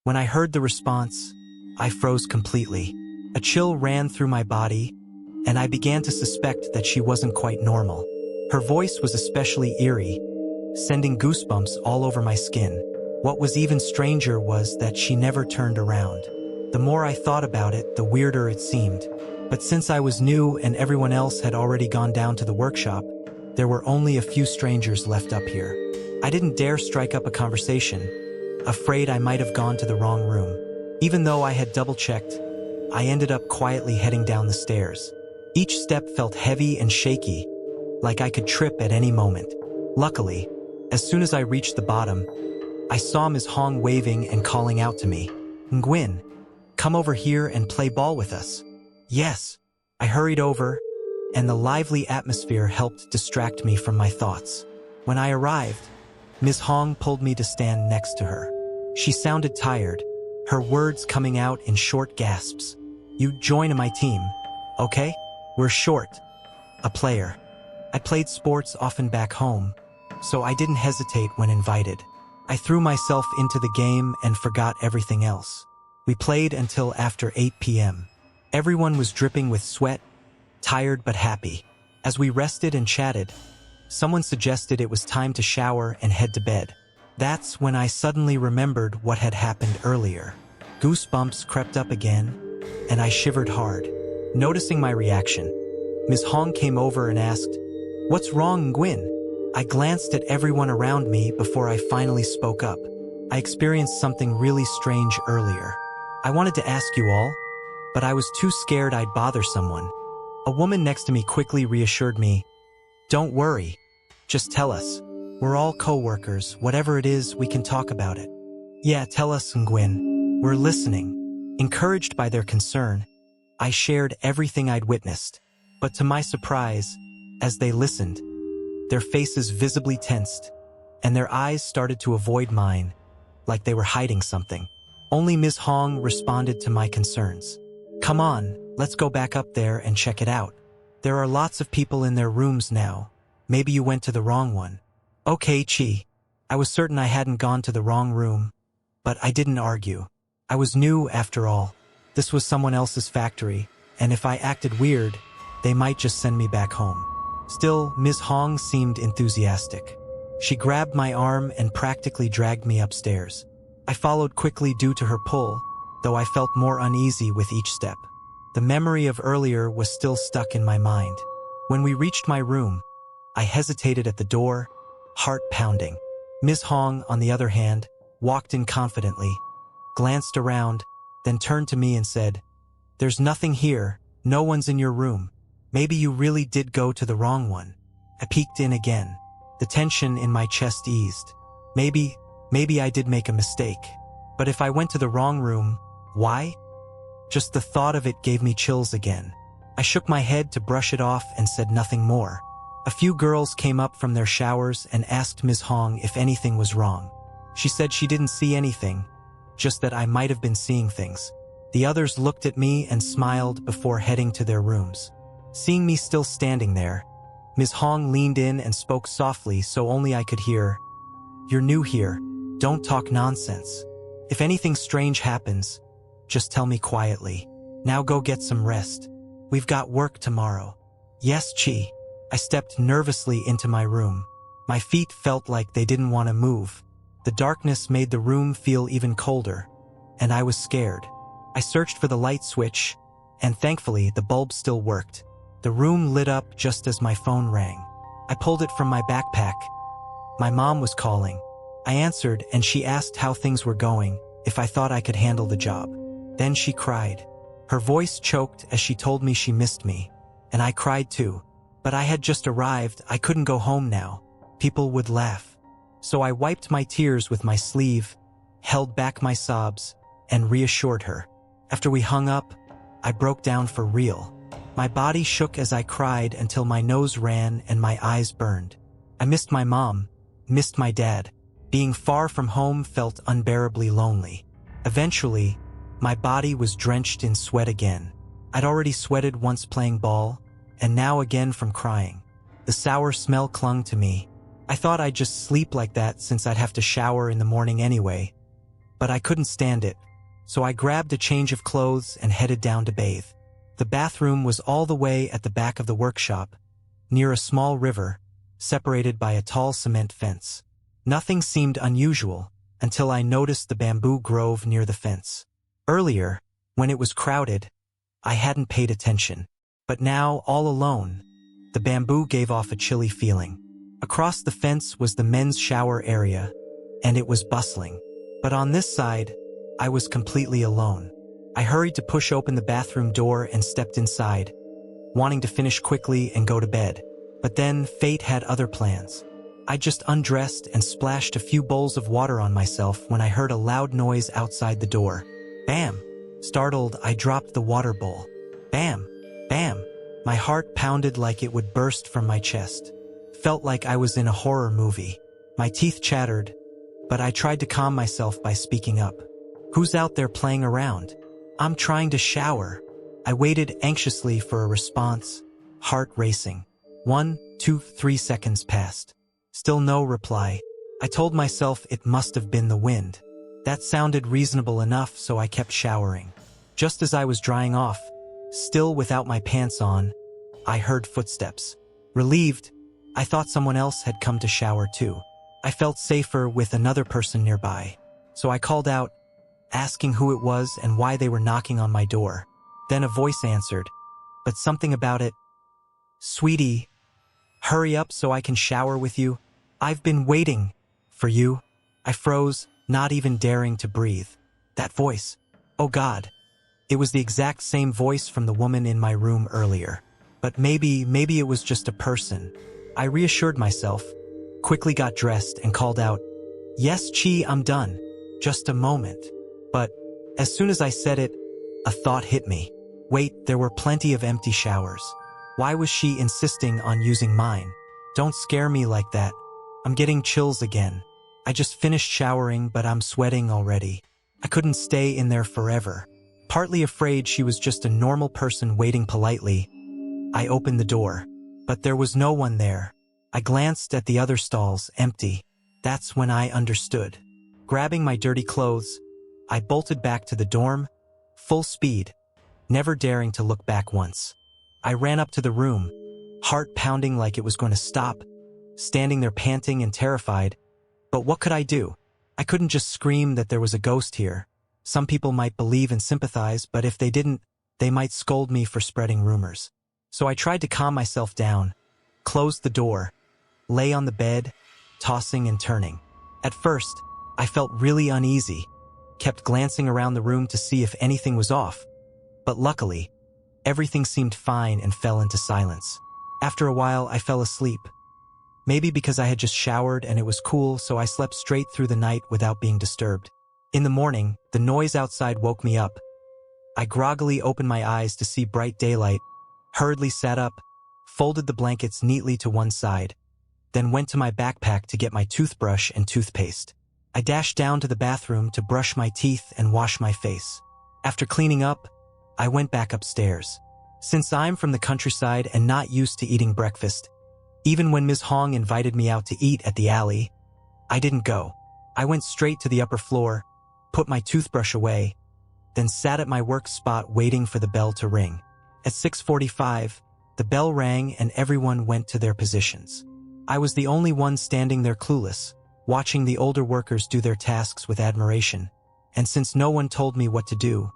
When I heard the response, I froze completely. A chill ran through my body, and I began to suspect that she wasn't quite normal. Her voice was especially eerie, sending goosebumps all over my skin. What was even stranger was that she never turned around. The more I thought about it, the weirder it seemed. But since I was new and everyone else had already gone down to the workshop, there were only a few strangers left up here. I didn't dare strike up a conversation, afraid I might have gone to the wrong room. Even though I had double-checked, I ended up quietly heading down the stairs. Each step felt heavy and shaky, like I could trip at any moment. Luckily, as soon as I reached the bottom, I saw Ms. Hong waving and calling out to me. "Nguyen, come over here and play ball with us." Yes, I hurried over, and the lively atmosphere helped distract me from my thoughts. When I arrived, Ms. Hong pulled me to stand next to her. She sounded tired, her words coming out in short gasps. "You join my team, okay? We're short. A player." I played sports often back home, so I didn't hesitate when invited. I threw myself into the game and forgot everything else. We played until after 8 p.m. Everyone was dripping with sweat, tired but happy. As we rested and chatted, someone suggested it was time to shower and head to bed. That's when I suddenly remembered what had happened earlier. Goosebumps crept up again, and I shivered hard. Noticing my reaction, Ms. Hong came over and asked, "What's wrong, Nguyen?" I glanced at everyone around me before I finally spoke up. I experienced something really strange earlier. I wanted to ask you all, but I was too scared I'd bother someone. A woman next to me quickly reassured me, "Don't worry, just tell us. We're all co-workers, whatever it is, we can talk about it." "Yeah, tell us, Nguyen. We're listening." Encouraged by their concern, I shared everything I'd witnessed. But to my surprise, as they listened, their faces visibly tensed, and their eyes started to avoid mine, like they were hiding something. Only Ms. Hong responded to my concerns. "Come on, let's go back up there and check it out. There are lots of people in their rooms now. Maybe you went to the wrong one." "Okay, Chi." I was certain I hadn't gone to the wrong room, but I didn't argue. I was new after all. This was someone else's factory, and if I acted weird, they might just send me back home. Still, Ms. Hong seemed enthusiastic. She grabbed my arm and practically dragged me upstairs. I followed quickly due to her pull, though I felt more uneasy with each step. The memory of earlier was still stuck in my mind. When we reached my room, I hesitated at the door, heart pounding. Ms. Hong, on the other hand, walked in confidently, glanced around, then turned to me and said, "There's nothing here, no one's in your room. Maybe you really did go to the wrong one." I peeked in again. The tension in my chest eased. Maybe I did make a mistake. But if I went to the wrong room, why? Just the thought of it gave me chills again. I shook my head to brush it off and said nothing more. A few girls came up from their showers and asked Ms. Hong if anything was wrong. She said she didn't see anything, just that I might have been seeing things. The others looked at me and smiled before heading to their rooms. Seeing me still standing there, Ms. Hong leaned in and spoke softly so only I could hear, "You're new here. Don't talk nonsense. If anything strange happens, just tell me quietly. Now go get some rest. We've got work tomorrow." "Yes, Chi." I stepped nervously into my room. My feet felt like they didn't want to move. The darkness made the room feel even colder, and I was scared. I searched for the light switch, and thankfully the bulb still worked. The room lit up just as my phone rang. I pulled it from my backpack. My mom was calling. I answered, and she asked how things were going, if I thought I could handle the job. Then she cried. Her voice choked as she told me she missed me, and I cried too. But I had just arrived, I couldn't go home now. People would laugh. So I wiped my tears with my sleeve, held back my sobs, and reassured her. After we hung up, I broke down for real. My body shook as I cried until my nose ran and my eyes burned. I missed my mom, missed my dad. Being far from home felt unbearably lonely. Eventually, my body was drenched in sweat again. I'd already sweated once playing ball, and now again from crying. The sour smell clung to me. I thought I'd just sleep like that since I'd have to shower in the morning anyway. but I couldn't stand it, so I grabbed a change of clothes and headed down to bathe. The bathroom was all the way at the back of the workshop, near a small river, separated by a tall cement fence. Nothing seemed unusual until I noticed the bamboo grove near the fence. Earlier, when it was crowded, I hadn't paid attention. But now, all alone, the bamboo gave off a chilly feeling. Across the fence was the men's shower area, and it was bustling. But on this side, I was completely alone. I hurried to push open the bathroom door and stepped inside, wanting to finish quickly and go to bed. But then fate had other plans. I just undressed and splashed a few bowls of water on myself when I heard a loud noise outside the door. Bam! Startled, I dropped the water bowl. Bam! Bam! My heart pounded like it would burst from my chest. Felt like I was in a horror movie. My teeth chattered, but I tried to calm myself by speaking up. Who's out there playing around? I'm trying to shower. I waited anxiously for a response, heart racing. 1, 2, 3 seconds passed. Still no reply. I told myself it must have been the wind. That sounded reasonable enough, so I kept showering. Just as I was drying off, still without my pants on, I heard footsteps. Relieved, I thought someone else had come to shower too. I felt safer with another person nearby, so I called out, asking who it was and why they were knocking on my door. Then a voice answered, but something about it. Sweetie, hurry up so I can shower with you. I've been waiting for you. I froze, not even daring to breathe. That voice. Oh God. It was the exact same voice from the woman in my room earlier. But maybe it was just a person. I reassured myself, quickly got dressed and called out, Yes, Chi, I'm done. Just a moment. But as soon as I said it, a thought hit me. Wait, there were plenty of empty showers. Why was she insisting on using mine? Don't scare me like that. I'm getting chills again. I just finished showering, but I'm sweating already. I couldn't stay in there forever. Partly afraid she was just a normal person waiting politely, I opened the door. But there was no one there. I glanced at the other stalls, empty. That's when I understood. Grabbing my dirty clothes, I bolted back to the dorm, full speed, never daring to look back once. I ran up to the room, heart pounding like it was going to stop, standing there panting and terrified. But what could I do? I couldn't just scream that there was a ghost here. Some people might believe and sympathize, but if they didn't, they might scold me for spreading rumors. So I tried to calm myself down, closed the door, lay on the bed, tossing and turning. At first, I felt really uneasy, kept glancing around the room to see if anything was off. But luckily, everything seemed fine and fell into silence. After a while, I fell asleep. Maybe because I had just showered and it was cool, so I slept straight through the night without being disturbed. In the morning, the noise outside woke me up. I groggily opened my eyes to see bright daylight, hurriedly sat up, folded the blankets neatly to one side, then went to my backpack to get my toothbrush and toothpaste. I dashed down to the bathroom to brush my teeth and wash my face. After cleaning up, I went back upstairs. Since I'm from the countryside and not used to eating breakfast, even when Ms. Hong invited me out to eat at the alley, I didn't go. I went straight to the upper floor, put my toothbrush away, then sat at my work spot waiting for the bell to ring. At 6:45, the bell rang and everyone went to their positions. I was the only one standing there clueless, watching the older workers do their tasks with admiration. And since no one told me what to do,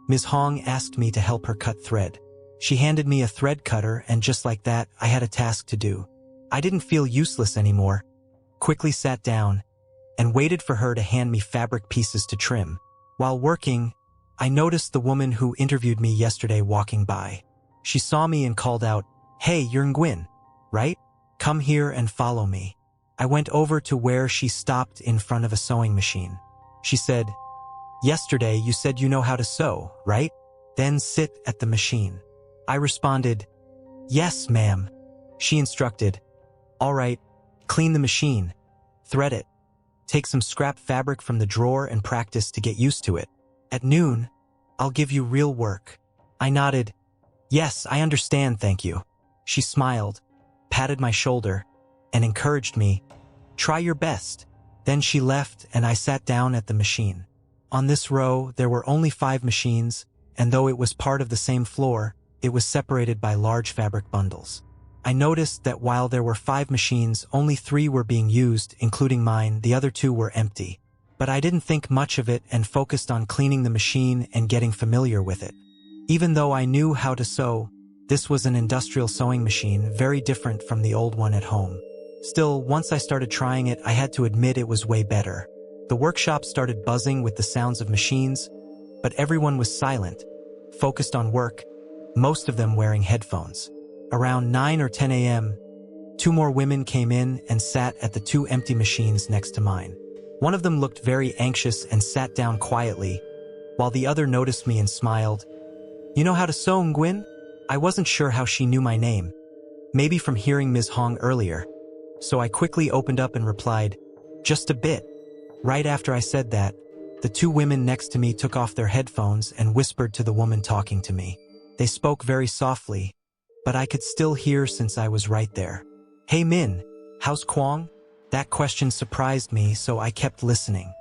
Ms. Hong asked me to help her cut thread. She handed me a thread cutter, and just like that, I had a task to do. I didn't feel useless anymore. Quickly sat down and waited for her to hand me fabric pieces to trim. While working, I noticed the woman who interviewed me yesterday walking by. She saw me and called out, "Hey, you're Nguyen, right? Come here and follow me." I went over to where she stopped in front of a sewing machine. She said, "Yesterday you said you know how to sew, right? Then sit at the machine." I responded, "Yes, ma'am." She instructed, "All right, clean the machine, thread it, take some scrap fabric from the drawer and practice to get used to it. At noon, I'll give you real work." I nodded, "Yes, I understand, thank you." She smiled, patted my shoulder, and encouraged me, "Try your best." Then she left and I sat down at the machine. On this row, there were only 5 machines, and though it was part of the same floor, it was separated by large fabric bundles. I noticed that while there were 5 machines, only 3 were being used, including mine. The other 2 were empty. But I didn't think much of it and focused on cleaning the machine and getting familiar with it. Even though I knew how to sew, this was an industrial sewing machine, very different from the old one at home. Still, once I started trying it, I had to admit it was way better. The workshop started buzzing with the sounds of machines, but everyone was silent, focused on work, most of them wearing headphones. Around 9 or 10 a.m., 2 more women came in and sat at the 2 empty machines next to mine. One of them looked very anxious and sat down quietly, while the other noticed me and smiled. "You know how to sew, Nguyen?" I wasn't sure how she knew my name, maybe from hearing Ms. Hong earlier, so I quickly opened up and replied, "Just a bit." Right after I said that, the 2 women next to me took off their headphones and whispered to the woman talking to me. They spoke very softly, but I could still hear since I was right there. "Hey Min, how's Kwong?" That question surprised me, so I kept listening.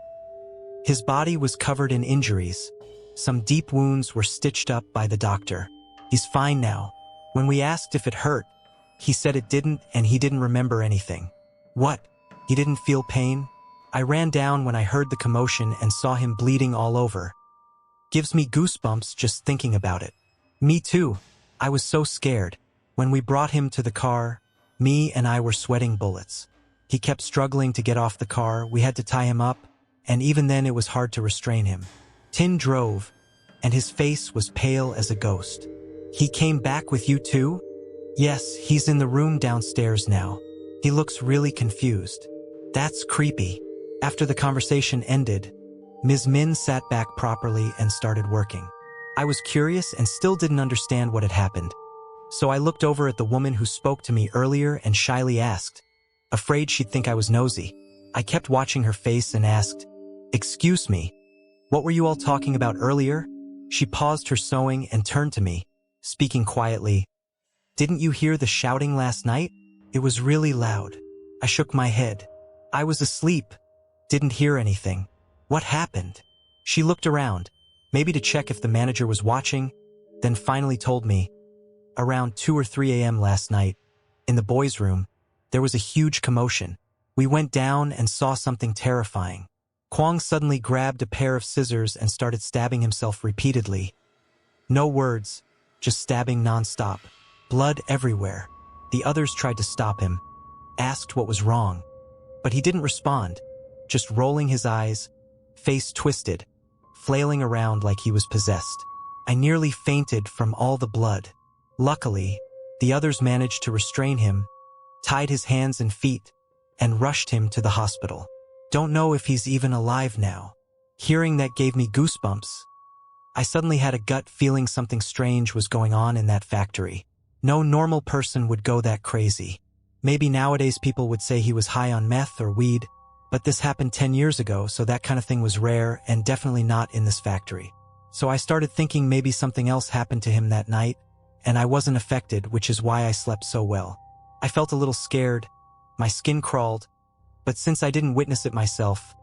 His body was covered in injuries. Some deep wounds were stitched up by the doctor. He's fine now. When we asked if it hurt, he said it didn't and he didn't remember anything. What? He didn't feel pain? I ran down when I heard the commotion and saw him bleeding all over. Gives me goosebumps just thinking about it. Me too. I was so scared. When we brought him to the car, me and I were sweating bullets. He kept struggling to get off the car. We had to tie him up, and even then it was hard to restrain him. Tin drove, and his face was pale as a ghost. "He came back with you too?" "Yes, he's in the room downstairs now. He looks really confused." "That's creepy." After the conversation ended, Ms. Min sat back properly and started working. I was curious and still didn't understand what had happened. So I looked over at the woman who spoke to me earlier and shyly asked, afraid she'd think I was nosy. I kept watching her face and asked, "Excuse me, what were you all talking about earlier?" She paused her sewing and turned to me, speaking quietly. "Didn't you hear the shouting last night? It was really loud." I shook my head. "I was asleep. Didn't hear anything." "What happened?" She looked around, maybe to check if the manager was watching, then finally told me. Around 2 or 3 a.m. last night, in the boys' room, there was a huge commotion. We went down and saw something terrifying. Kwong suddenly grabbed a pair of scissors and started stabbing himself repeatedly. No words, just stabbing non-stop. Blood everywhere. The others tried to stop him, asked what was wrong, but he didn't respond, just rolling his eyes, face twisted, flailing around like he was possessed. I nearly fainted from all the blood. Luckily, the others managed to restrain him, tied his hands and feet, and rushed him to the hospital. Don't know if he's even alive now. Hearing that gave me goosebumps. I suddenly had a gut feeling something strange was going on in that factory. No normal person would go that crazy. Maybe nowadays people would say he was high on meth or weed, but this happened 10 years ago, so that kind of thing was rare and definitely not in this factory. So I started thinking maybe something else happened to him that night, and I wasn't affected, which is why I slept so well. I felt a little scared, my skin crawled, but since I didn't witness it myself,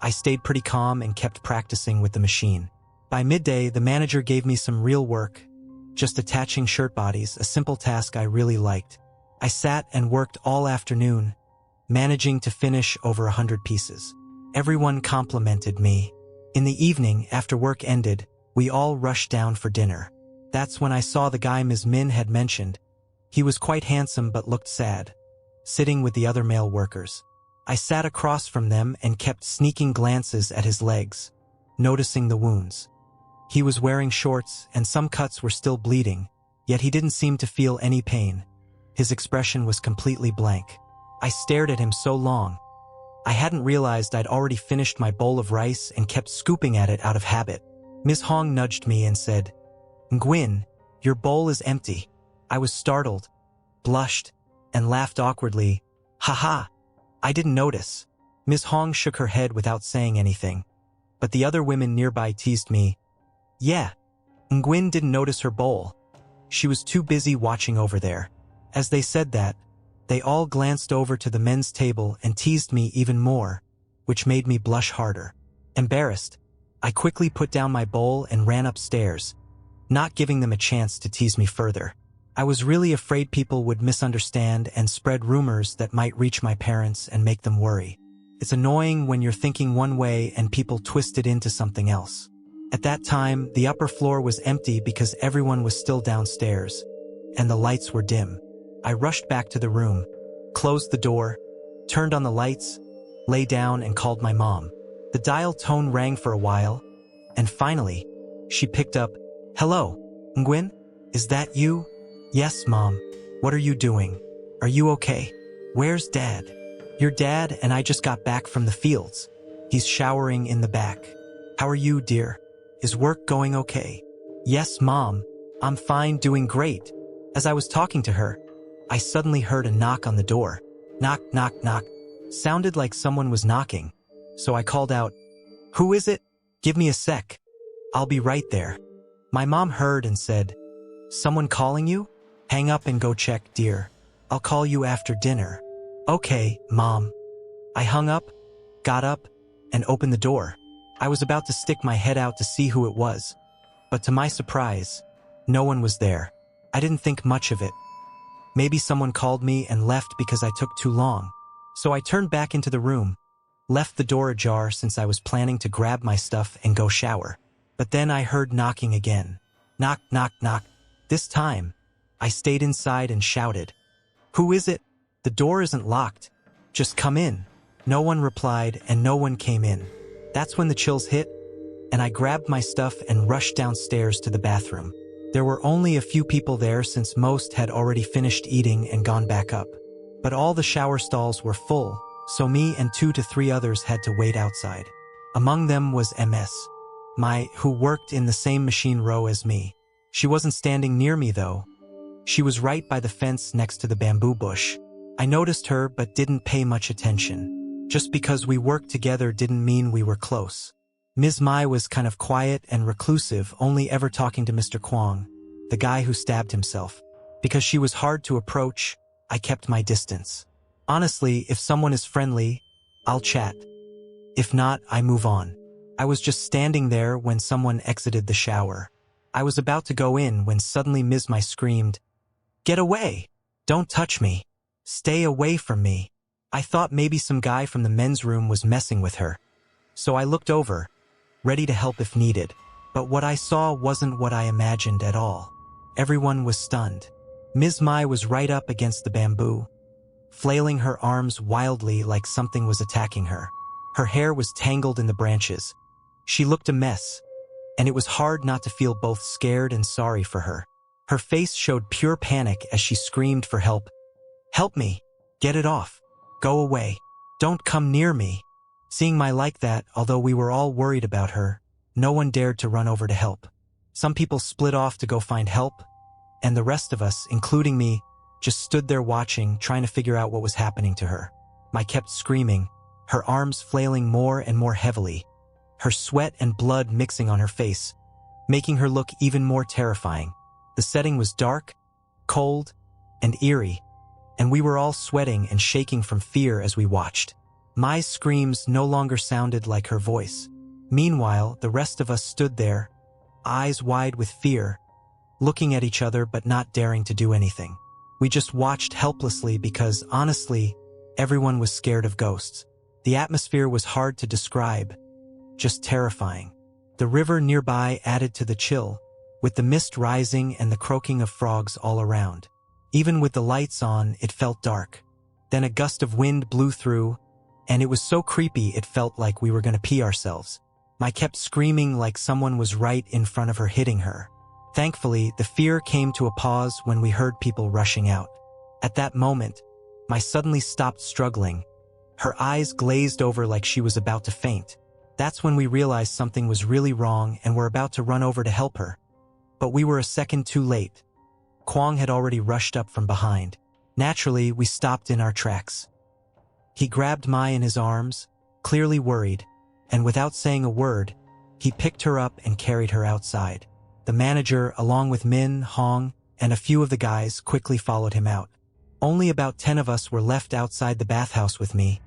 I stayed pretty calm and kept practicing with the machine. By midday, the manager gave me some real work, just attaching shirt bodies, a simple task I really liked. I sat and worked all afternoon, managing to finish over 100 pieces. Everyone complimented me. In the evening, after work ended, we all rushed down for dinner. That's when I saw the guy Ms. Min had mentioned. He was quite handsome but looked sad, sitting with the other male workers. I sat across from them and kept sneaking glances at his legs, noticing the wounds. He was wearing shorts and some cuts were still bleeding, yet he didn't seem to feel any pain. His expression was completely blank. I stared at him so long. I hadn't realized I'd already finished my bowl of rice and kept scooping at it out of habit. Ms. Hong nudged me and said, "Nguyen, your bowl is empty." I was startled, blushed, and laughed awkwardly. "Haha, I didn't notice." Ms. Hong shook her head without saying anything, but the other women nearby teased me. "Yeah, Nguyen didn't notice her bowl. She was too busy watching over there." As they said that, they all glanced over to the men's table and teased me even more, which made me blush harder. Embarrassed, I quickly put down my bowl and ran upstairs, not giving them a chance to tease me further. I was really afraid people would misunderstand and spread rumors that might reach my parents and make them worry. It's annoying when you're thinking one way and people twist it into something else. At that time, the upper floor was empty because everyone was still downstairs, and the lights were dim. I rushed back to the room, closed the door, turned on the lights, lay down and called my mom. The dial tone rang for a while, and finally, she picked up. "Hello, Nguyen? Is that you?" "Yes, Mom. What are you doing? Are you okay? Where's Dad?" "Your dad and I just got back from the fields. He's showering in the back. How are you, dear? Is work going okay?" "Yes, Mom. I'm fine, doing great." As I was talking to her, I suddenly heard a knock on the door. Knock, knock, knock. Sounded like someone was knocking. So I called out, "Who is it? Give me a sec. I'll be right there." My mom heard and said, "Someone calling you? Hang up and go check, dear. I'll call you after dinner." "Okay, Mom." I hung up, got up, and opened the door. I was about to stick my head out to see who it was, but to my surprise, no one was there. I didn't think much of it. Maybe someone called me and left because I took too long. So I turned back into the room, left the door ajar since I was planning to grab my stuff and go shower. But then I heard knocking again. Knock, knock, knock. This time, I stayed inside and shouted, "Who is it? The door isn't locked. Just come in." No one replied and no one came in. That's when the chills hit, and I grabbed my stuff and rushed downstairs to the bathroom. There were only a few people there since most had already finished eating and gone back up. But all the shower stalls were full, so me and 2 to 3 others had to wait outside. Among them was MS, who worked in the same machine row as me. She wasn't standing near me though. She was right by the fence next to the bamboo bush. I noticed her but didn't pay much attention. Just because we worked together didn't mean we were close. Ms. Mai was kind of quiet and reclusive, only ever talking to Mr. Kwong, the guy who stabbed himself. Because she was hard to approach, I kept my distance. Honestly, if someone is friendly, I'll chat. If not, I move on. I was just standing there when someone exited the shower. I was about to go in when suddenly Ms. Mai screamed, "Get away! Don't touch me! Stay away from me!" I thought maybe some guy from the men's room was messing with her. So I looked over, ready to help if needed. But what I saw wasn't what I imagined at all. Everyone was stunned. Ms. Mai was right up against the bamboo, flailing her arms wildly like something was attacking her. Her hair was tangled in the branches. She looked a mess, and it was hard not to feel both scared and sorry for her. Her face showed pure panic as she screamed for help. "Help me! Get it off! Go away! Don't come near me!" Seeing Mai like that, although we were all worried about her, no one dared to run over to help. Some people split off to go find help, and the rest of us, including me, just stood there watching, trying to figure out what was happening to her. Mai kept screaming, her arms flailing more and more heavily, her sweat and blood mixing on her face, making her look even more terrifying. The setting was dark, cold, and eerie, and we were all sweating and shaking from fear as we watched. Mai's screams no longer sounded like her voice. Meanwhile, the rest of us stood there, eyes wide with fear, looking at each other but not daring to do anything. We just watched helplessly because, honestly, everyone was scared of ghosts. The atmosphere was hard to describe, just terrifying. The river nearby added to the chill, with the mist rising and the croaking of frogs all around. Even with the lights on, it felt dark. Then a gust of wind blew through, and it was so creepy it felt like we were going to pee ourselves. Mai kept screaming like someone was right in front of her hitting her. Thankfully, the fear came to a pause when we heard people rushing out. At that moment, Mai suddenly stopped struggling. Her eyes glazed over like she was about to faint. That's when we realized something was really wrong and were about to run over to help her. But we were a second too late. Kwong had already rushed up from behind. Naturally, we stopped in our tracks. He grabbed Mai in his arms, clearly worried, and without saying a word, he picked her up and carried her outside. The manager, along with Min, Hong, and a few of the guys, quickly followed him out. Only about 10 of us were left outside the bathhouse with me,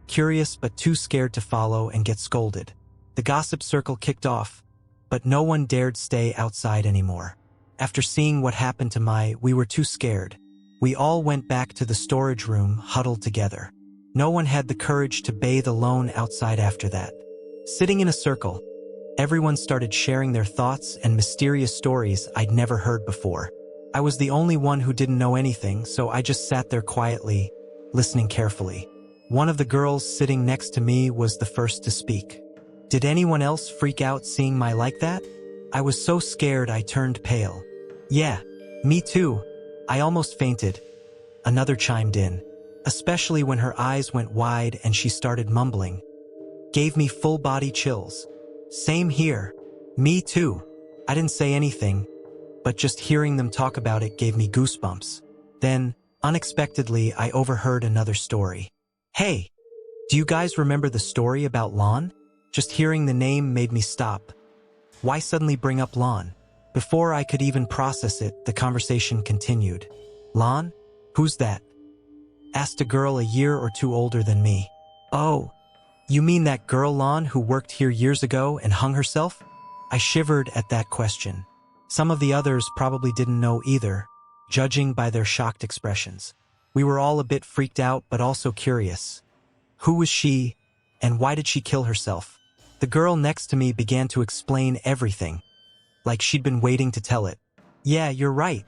curious but too scared to follow and get scolded. The gossip circle kicked off, but no one dared stay outside anymore. After seeing what happened to Mai, we were too scared. We all went back to the storage room, huddled together. No one had the courage to bathe alone outside after that. Sitting in a circle, everyone started sharing their thoughts and mysterious stories I'd never heard before. I was the only one who didn't know anything, so I just sat there quietly, listening carefully. One of the girls sitting next to me was the first to speak. Did anyone else freak out seeing Mai like that? I was so scared I turned pale. Yeah, me too. I almost fainted. Another chimed in, especially when her eyes went wide and she started mumbling. Gave me full body chills. Same here. Me too. I didn't say anything, but just hearing them talk about it gave me goosebumps. Then, unexpectedly, I overheard another story. Hey, do you guys remember the story about Lan? Just hearing the name made me stop. Why suddenly bring up Lan? Before I could even process it, the conversation continued. Lan? Who's that? Asked a girl a year or two older than me. Oh, you mean that girl Lan who worked here years ago and hung herself? I shivered at that question. Some of the others probably didn't know either, judging by their shocked expressions. We were all a bit freaked out but also curious. Who was she, and why did she kill herself? The girl next to me began to explain everything, like she'd been waiting to tell it. Yeah, you're right,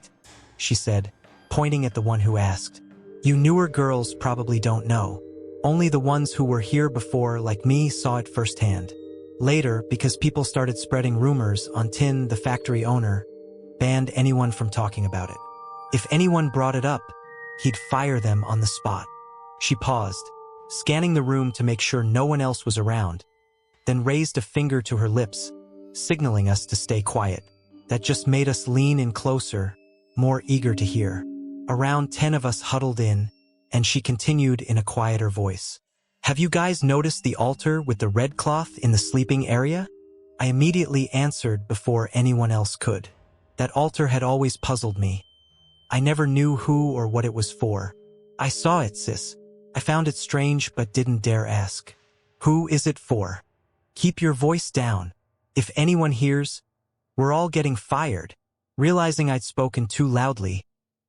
she said, pointing at the one who asked. You newer girls probably don't know. Only the ones who were here before, like me, saw it firsthand. Later, because people started spreading rumors on Tin, the factory owner, banned anyone from talking about it. If anyone brought it up, he'd fire them on the spot. She paused, scanning the room to make sure no one else was around, then raised a finger to her lips, signaling us to stay quiet. That just made us lean in closer, more eager to hear. Around 10 of us huddled in, and she continued in a quieter voice. Have you guys noticed the altar with the red cloth in the sleeping area? I immediately answered before anyone else could. That altar had always puzzled me. I never knew who or what it was for. I saw it, sis. I found it strange but didn't dare ask. Who is it for? Keep your voice down. If anyone hears, we're all getting fired. Realizing I'd spoken too loudly,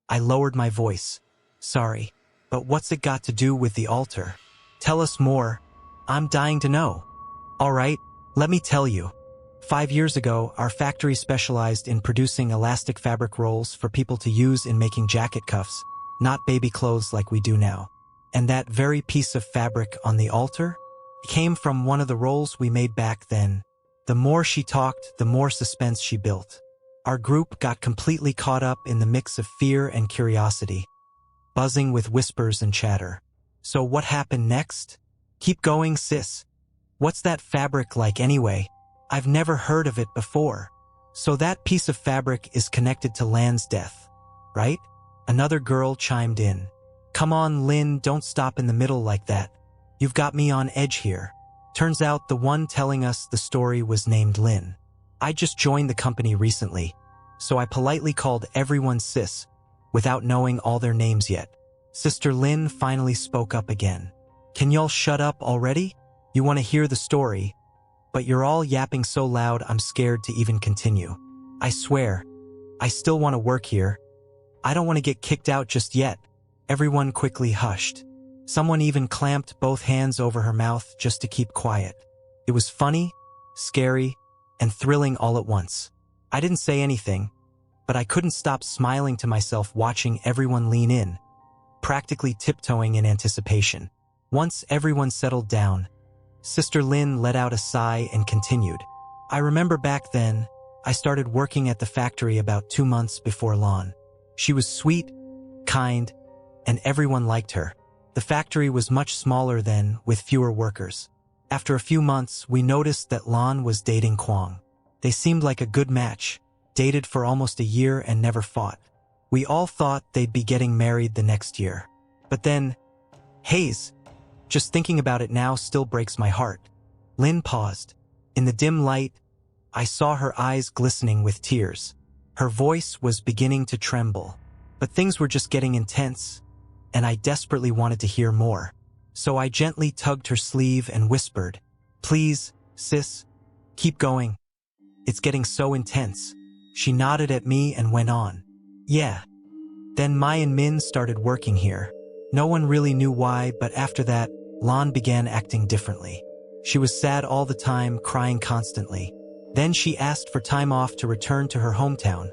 I lowered my voice. Sorry, but what's it got to do with the altar? Tell us more. I'm dying to know. All right, let me tell you. 5 years ago, our factory specialized in producing elastic fabric rolls for people to use in making jacket cuffs, not baby clothes like we do now. And that very piece of fabric on the altar came from one of the rolls we made back then. The more she talked, the more suspense she built. Our group got completely caught up in the mix of fear and curiosity, buzzing with whispers and chatter. So what happened next? Keep going, sis. What's that fabric like anyway? I've never heard of it before. So that piece of fabric is connected to Lan's death, right? Another girl chimed in. Come on, Lin, don't stop in the middle like that. You've got me on edge here. Turns out the one telling us the story was named Lin. I just joined the company recently, so I politely called everyone sis, without knowing all their names yet. Sister Lin finally spoke up again. Can y'all shut up already? You want to hear the story, but you're all yapping so loud I'm scared to even continue. I swear, I still want to work here. I don't want to get kicked out just yet. Everyone quickly hushed. Someone even clamped both hands over her mouth just to keep quiet. It was funny, scary, and thrilling all at once. I didn't say anything, but I couldn't stop smiling to myself watching everyone lean in, practically tiptoeing in anticipation. Once everyone settled down, Sister Lin let out a sigh and continued. I remember back then, I started working at the factory about 2 months before Lan. She was sweet, kind, and everyone liked her. The factory was much smaller then, with fewer workers. After a few months, we noticed that Lan was dating Kwang. They seemed like a good match, dated for almost a year and never fought. We all thought they'd be getting married the next year. But then, Hayes, just thinking about it now still breaks my heart. Lin paused. In the dim light, I saw her eyes glistening with tears. Her voice was beginning to tremble. But things were just getting intense, and I desperately wanted to hear more. So I gently tugged her sleeve and whispered, Please, Sis, keep going. It's getting so intense. She nodded at me and went on. Yeah. Then Mai and Min started working here. No one really knew why, but after that, Lan began acting differently. She was sad all the time, crying constantly. Then she asked for time off to return to her hometown.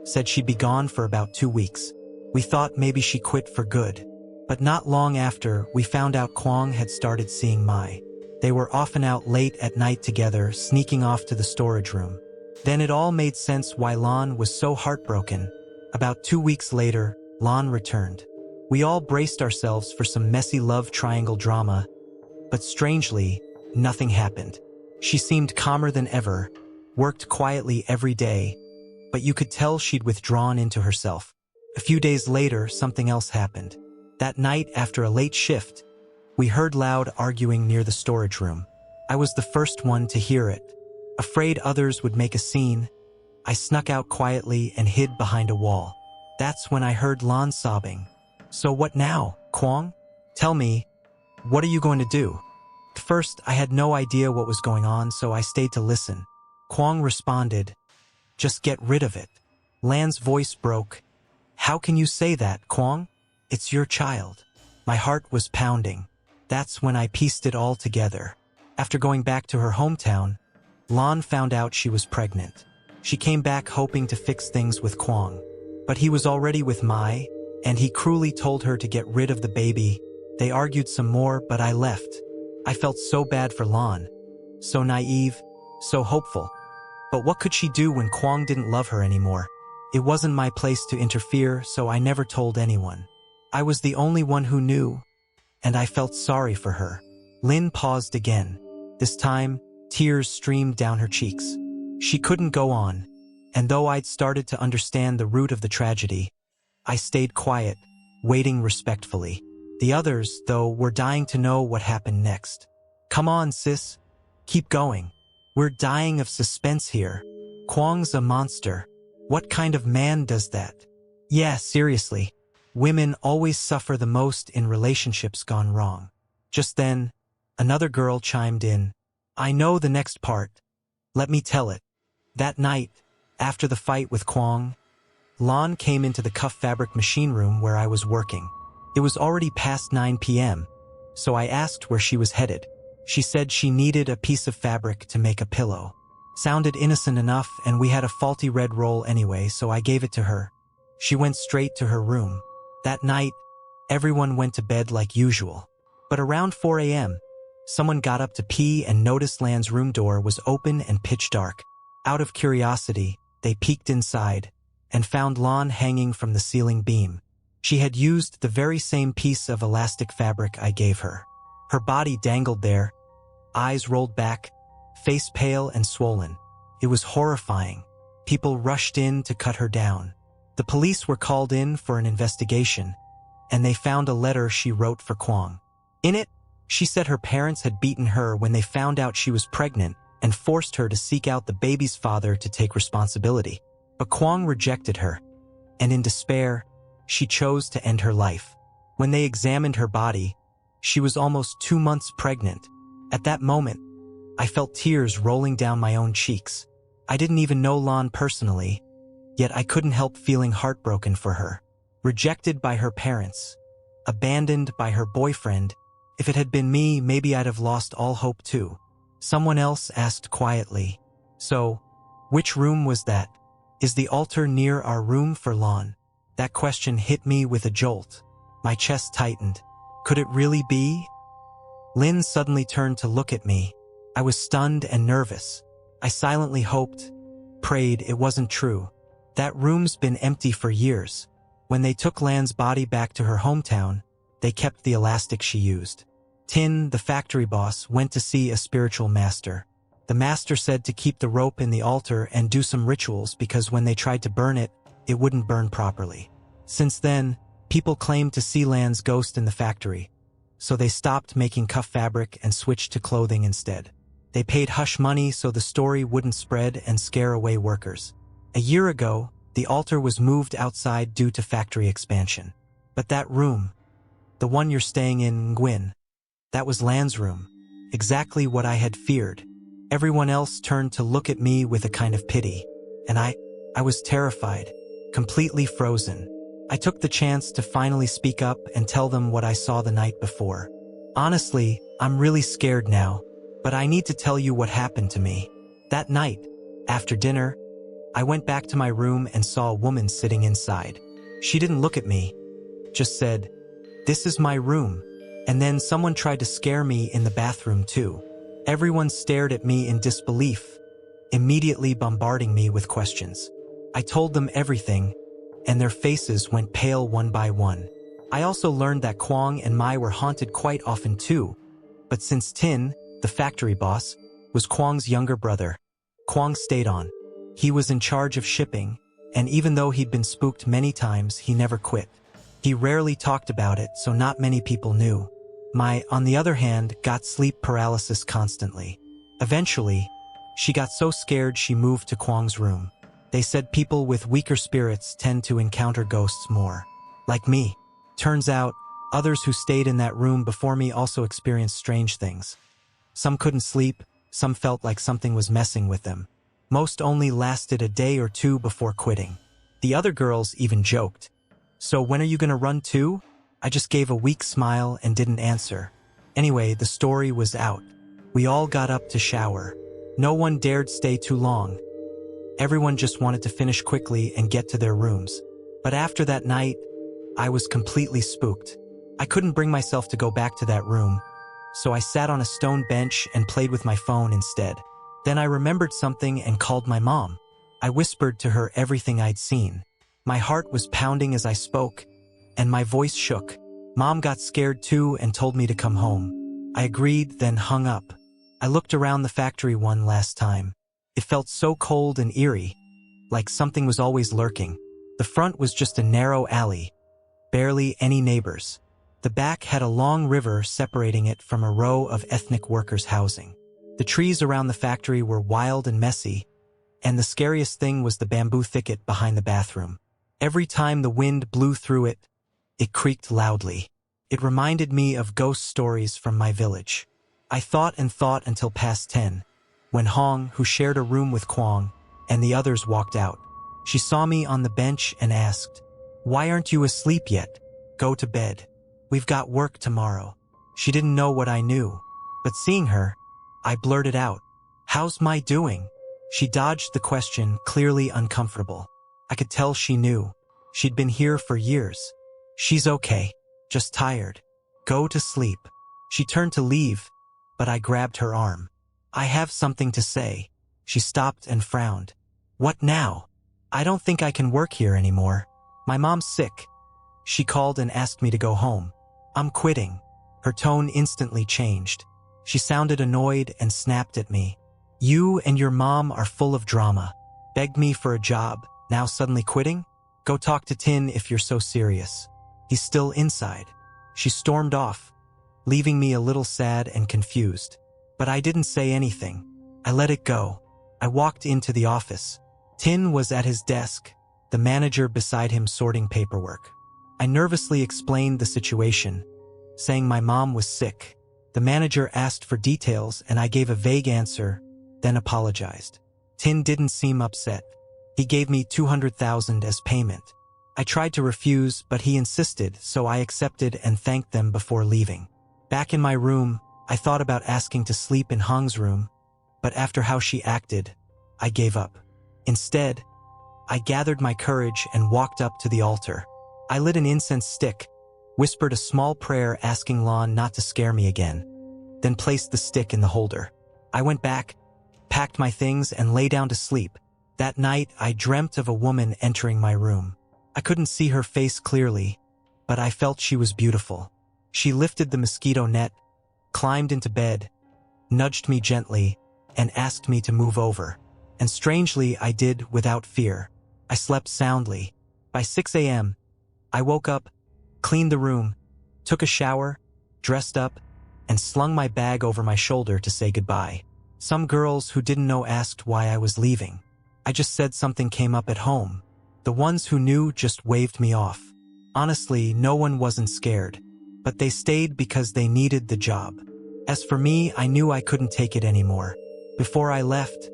Said she'd be gone for about 2 weeks. We thought maybe she quit for good. But not long after, we found out Kwang had started seeing Mai. They were often out late at night together, sneaking off to the storage room. Then it all made sense why Lan was so heartbroken. About 2 weeks later, Lan returned. We all braced ourselves for some messy love triangle drama, but strangely, nothing happened. She seemed calmer than ever, worked quietly every day, but you could tell she'd withdrawn into herself. A few days later, something else happened. That night, after a late shift, we heard loud arguing near the storage room. I was the first one to hear it. Afraid others would make a scene, I snuck out quietly and hid behind a wall. That's when I heard Lan sobbing. So what now, Kwang? Tell me, what are you going to do? At first, I had no idea what was going on, so I stayed to listen. Kwang responded, just get rid of it. Lan's voice broke. How can you say that, Kwang? It's your child. My heart was pounding. That's when I pieced it all together. After going back to her hometown, Lan found out she was pregnant. She came back hoping to fix things with Kwang. But he was already with Mai, and he cruelly told her to get rid of the baby. They argued some more, but I left. I felt so bad for Lan. So naive, so hopeful. But what could she do when Kwang didn't love her anymore? It wasn't my place to interfere, so I never told anyone. I was the only one who knew, and I felt sorry for her. Lin paused again. This time, tears streamed down her cheeks. She couldn't go on, and though I'd started to understand the root of the tragedy, I stayed quiet, waiting respectfully. The others, though, were dying to know what happened next. Come on, sis. Keep going. We're dying of suspense here. Kwang's a monster. What kind of man does that? Yeah, seriously. Women always suffer the most in relationships gone wrong. Just then, another girl chimed in. I know the next part. Let me tell it. That night, after the fight with Kwang, Lan came into the cuff fabric machine room where I was working. It was already past 9 p.m., so I asked where she was headed. She said she needed a piece of fabric to make a pillow. Sounded innocent enough, and we had a faulty red roll anyway, so I gave it to her. She went straight to her room. That night, everyone went to bed like usual. But around 4 a.m., someone got up to pee and noticed Lan's room door was open and pitch dark. Out of curiosity, they peeked inside and found Lan hanging from the ceiling beam. She had used the very same piece of elastic fabric I gave her. Her body dangled there, eyes rolled back, face pale and swollen. It was horrifying. People rushed in to cut her down. The police were called in for an investigation, and they found a letter she wrote for Kwang. In it, she said her parents had beaten her when they found out she was pregnant and forced her to seek out the baby's father to take responsibility. But Kwang rejected her, and in despair, she chose to end her life. When they examined her body, she was almost 2 months pregnant. At that moment, I felt tears rolling down my own cheeks. I didn't even know Lan personally, yet I couldn't help feeling heartbroken for her. Rejected by her parents, abandoned by her boyfriend. If it had been me, maybe I'd have lost all hope too. Someone else asked quietly, so, which room was that? Is the altar near our room for Lan? That question hit me with a jolt. My chest tightened. Could it really be? Lin suddenly turned to look at me. I was stunned and nervous. I silently hoped, prayed it wasn't true. That room's been empty for years. When they took Lan's body back to her hometown, they kept the elastic she used. Tin, the factory boss, went to see a spiritual master. The master said to keep the rope in the altar and do some rituals because when they tried to burn it, it wouldn't burn properly. Since then, people claimed to see Lan's ghost in the factory, so they stopped making cuff fabric and switched to clothing instead. They paid hush money so the story wouldn't spread and scare away workers. A year ago, the altar was moved outside due to factory expansion. But that room, the one you're staying in, Nguyen, that was Lan's room. Exactly what I had feared. Everyone else turned to look at me with a kind of pity, and I was terrified, completely frozen. I took the chance to finally speak up and tell them what I saw the night before. Honestly, I'm really scared now, but I need to tell you what happened to me. That night, after dinner, I went back to my room and saw a woman sitting inside. She didn't look at me, just said, "This is my room." And then someone tried to scare me in the bathroom too. Everyone stared at me in disbelief, immediately bombarding me with questions. I told them everything, and their faces went pale one by one. I also learned that Kwang and Mai were haunted quite often too, but since Tin, the factory boss, was Kwang's younger brother, Kwang stayed on. He was in charge of shipping, and even though he'd been spooked many times, he never quit. He rarely talked about it, so not many people knew. Mai, on the other hand, got sleep paralysis constantly. Eventually, she got so scared she moved to Kwang's room. They said people with weaker spirits tend to encounter ghosts more. Like me. Turns out, others who stayed in that room before me also experienced strange things. Some couldn't sleep, some felt like something was messing with them. Most only lasted a day or two before quitting. The other girls even joked, "So when are you gonna run too?" I just gave a weak smile and didn't answer. Anyway, the story was out. We all got up to shower. No one dared stay too long. Everyone just wanted to finish quickly and get to their rooms. But after that night, I was completely spooked. I couldn't bring myself to go back to that room, so I sat on a stone bench and played with my phone instead. Then I remembered something and called my mom. I whispered to her everything I'd seen. My heart was pounding as I spoke, and my voice shook. Mom got scared too and told me to come home. I agreed, then hung up. I looked around the factory one last time. It felt so cold and eerie, like something was always lurking. The front was just a narrow alley, barely any neighbors. The back had a long river separating it from a row of ethnic workers' housing. The trees around the factory were wild and messy, and the scariest thing was the bamboo thicket behind the bathroom. Every time the wind blew through it, it creaked loudly. It reminded me of ghost stories from my village. I thought and thought until past 10, when Hong, who shared a room with Kwang, and the others walked out. She saw me on the bench and asked, "Why aren't you asleep yet? Go to bed. We've got work tomorrow." She didn't know what I knew, but seeing her, I blurted out, "How's Mai doing?" She dodged the question, clearly uncomfortable. I could tell she knew. She'd been here for years. "She's okay, just tired. Go to sleep." She turned to leave, but I grabbed her arm. "I have something to say." She stopped and frowned. "What now?" "I don't think I can work here anymore. My mom's sick." She called and asked me to go home. "I'm quitting." Her tone instantly changed. She sounded annoyed and snapped at me. "You and your mom are full of drama. Begged me for a job, now suddenly quitting? Go talk to Tin if you're so serious. He's still inside." She stormed off, leaving me a little sad and confused. But I didn't say anything. I let it go. I walked into the office. Tin was at his desk, the manager beside him sorting paperwork. I nervously explained the situation, saying my mom was sick. The manager asked for details and I gave a vague answer, then apologized. Tin didn't seem upset. He gave me 200,000 as payment. I tried to refuse, but he insisted, so I accepted and thanked them before leaving. Back in my room, I thought about asking to sleep in Hong's room, but after how she acted, I gave up. Instead, I gathered my courage and walked up to the altar. I lit an incense stick, whispered a small prayer asking Lon not to scare me again, then placed the stick in the holder. I went back, packed my things, and lay down to sleep. That night, I dreamt of a woman entering my room. I couldn't see her face clearly, but I felt she was beautiful. She lifted the mosquito net, climbed into bed, nudged me gently, and asked me to move over. And strangely, I did without fear. I slept soundly. By 6 a.m., I woke up, cleaned the room, took a shower, dressed up, and slung my bag over my shoulder to say goodbye. Some girls who didn't know asked why I was leaving. I just said something came up at home. The ones who knew just waved me off. Honestly, no one wasn't scared, but they stayed because they needed the job. As for me, I knew I couldn't take it anymore. Before I left,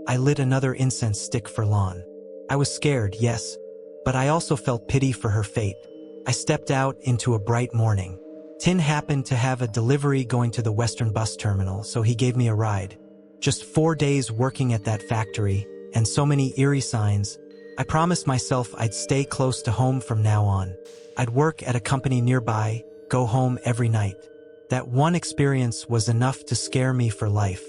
I lit another incense stick for Lon. I was scared, yes, but I also felt pity for her fate. I stepped out into a bright morning. Tin happened to have a delivery going to the Western bus terminal, so he gave me a ride. Just 4 days working at that factory, and so many eerie signs. I promised myself I'd stay close to home from now on. I'd work at a company nearby, go home every night. That one experience was enough to scare me for life.